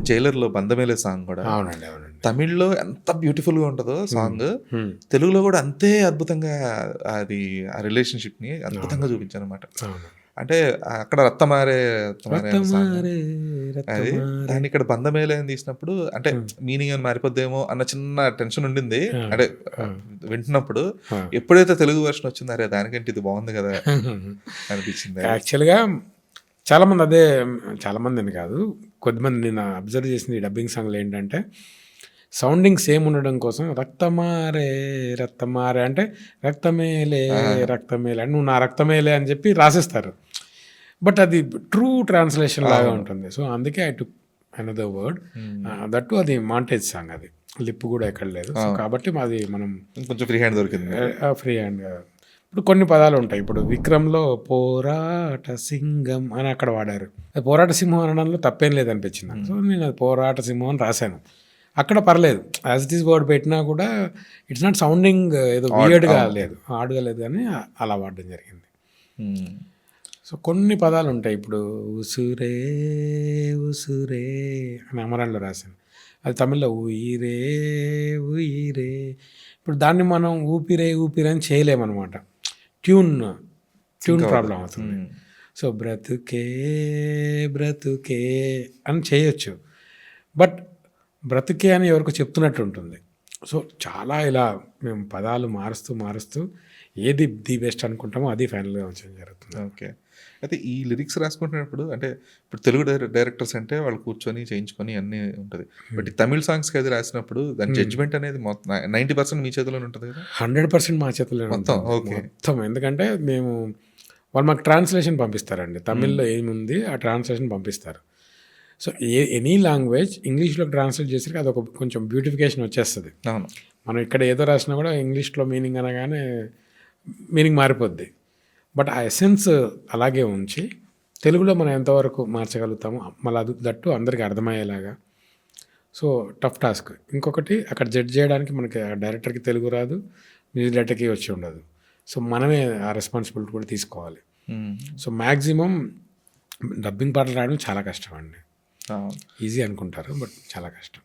జైలర్‌లో 'Bandhamele' song గూడా అవునండి. అవునండి. తమిళ్‌లో ఎంత బ్యూటిఫుల్‌గా ఉంటదో సాంగ్, తెలుగులో గూడా అంతే అద్భుతంగా అది ఆ రిలేషన్‌షిప్‌ని అద్భుతంగా చూపించారనమాట. అవును. అంటే అక్కడ 'రక్తమారే రక్తమారే' అనే సాంగ్ రక్తమారే అది. రక్తమారే. దాన్ని ఇక్కడ 'బంధమేలే' అని తీసినప్పుడు అంటే మీనింగ్ ఏమైనా మారిపోద్దేమో అన్న చిన్న టెన్షన్ ఉండింది. ఆ! అంటే ఆ! వింటున్నప్పుడు. ఆ! ఎప్పుడైతే తెలుగు వెర్షన్ వచ్చిందో అరే! దానికంటే ఇది బాగుంది కదా! అనిపించింది. యాక్చువల్‌గా చాలామంది అదే చాలామందని కాదు. కొద్దిమంది నేను అబ్జర్వ్ చేసింది ఈ డబ్బింగ్ సాంగ్‌లో ఏంటంటే, సౌండింగ్ సేమ్ ఉండడం కోసం రక్తమారే రక్తమారే అంటే రక్తమేలే ఆ! రక్తమేలే అని నువ్వు నా రక్తమేలే అని చెప్పి రాసేస్తారు. బట్ అది ట్రూ ట్రాన్స్‌లేషన్ లాగా అవును. ఉంటుంది. సో, అందుకే ఐ టుక్ అనదర్ వర్డ్. హ్మ్. దట్టు అది మాంటేజ్ సాంగ్ అది. లిప్ కూడా ఎక్కడ లేదు. సో, అవును. కాబట్టి మాది మనం కొంచెం ఫ్రీ హ్యాండ్ దొరికింది మీకు. ఫ్రీ హ్యాండ్‌గా ఇప్పుడు కొన్ని పదాలు ఉంటాయి. ఇప్పుడు 'విక్రమ్‌లో' పోరాట సింగం అని అక్కడ వాడారు. అది పోరాట సింహం అనడంలో తప్పేం లేదనిపించింది నాకు. సో, నేను అది పోరాట సింహం అని రాశాను. అక్కడ పర్లేదు. యాజ్ ఇట్ ఈస్ వర్డ్ పెట్టినా కూడా ఇట్స్ నాట్ సౌండింగ్ ఏదో ఆడ్ వియర్డ్‌గా అవును. లేదు. ఆడ్‌గా లేదు కానీ అలా వాడడం జరిగింది. హ్మ్. సో, కొన్ని పదాలు ఉంటాయి. ఇప్పుడు ఉసురే ఉసురే అని అమరాన్‌లో రాశాను. అది తమిళ్‌లో ఉయిరే ఉయిరే. ఇప్పుడు దాన్ని మనం ఊపిరే ఊపిరే అని చేయలేమనమాట. ట్యూన్ ట్యూన్ సింక్ అవ్వదు. ప్రాబ్లమ్ అవుతుంది. హ్మ్. సో, బ్రతుకే బ్రతుకే అని చేయొచ్చు. బట్ బ్రతుకే అని ఎవరికో చెప్తున్నట్టు ఉంటుంది. సో, చాలా ఇలా మేము పదాలు మారుస్తూ మారుస్తూ ఏది ది బెస్ట్ అనుకుంటామో అది ఫైనల్‌గా ఉంచడం జరుగుతుంది. ఓకే. అయితే ఈ లిరిక్స్ రాసుకుంటున్నప్పుడు అంటే ఇప్పుడు తెలుగు డైరెక్టర్స్ అంటే వాళ్ళు కూర్చొని చేయించుకొని అన్నీ ఉంటది. బట్ ఈ తమిళ్ సాంగ్స్‌కి అది రాసినప్పుడు దాని జడ్జ్‌మెంట్ అనేది 90% మీ చేతిలోనే ఉంటది కదా! 100% మా చేతుల్లోనే మొత్తం. ఉంటుంది. ఓకే. మొత్తం. ఎందుకంటే మేము వాళ్ళు మాకు ట్రాన్స్‌లేషన్ పంపిస్తారండి. హ్మ్. తమిళ్‌లో ఏముంది ఆ ట్రాన్స్‌లేషన్ పంపిస్తారు. సో, ఎనీ లాంగ్వేజ్ ఇంగ్లీష్‌లోకి ట్రాన్స్‌లేట్ చేసరికి అదొక కొంచెం బ్యూటిఫికేషన్ వచ్చేస్తది. అవును. మనం ఇక్కడ ఏదో రాసినా కూడా ఇంగ్లీష్‌లో మీనింగ్ అనగానే మీనింగ్ మారిపోద్ది. బట్ ఆ ఎసెన్స్ అలాగే ఉంచి తెలుగులో మనం ఎంతవరకు మార్చగలుగుతామో మళ్ళీ అది దట్టు అందరికి అర్థమయ్యేలాగా. So, tough task. ఇంకొకటి అక్కడ జడ్జ్ చేయడానికి మనకి ఆ డైరెక్టర్‌కి తెలుగు రాదు. మ్యూజిక్ డైరెక్టర్‌కి వచ్చి ఉండదు. సో, మనమే ఆ రెస్పాన్సిబిలిటీ కూడా తీసుకోవాలి. హ్మ్. సో, మాక్సిమం డబ్బింగ్ పాటలు రాయడం చాలా కష్టం అండి. అవును. ఈజీ అనుకుంటారు. బట్ చాలా కష్టం.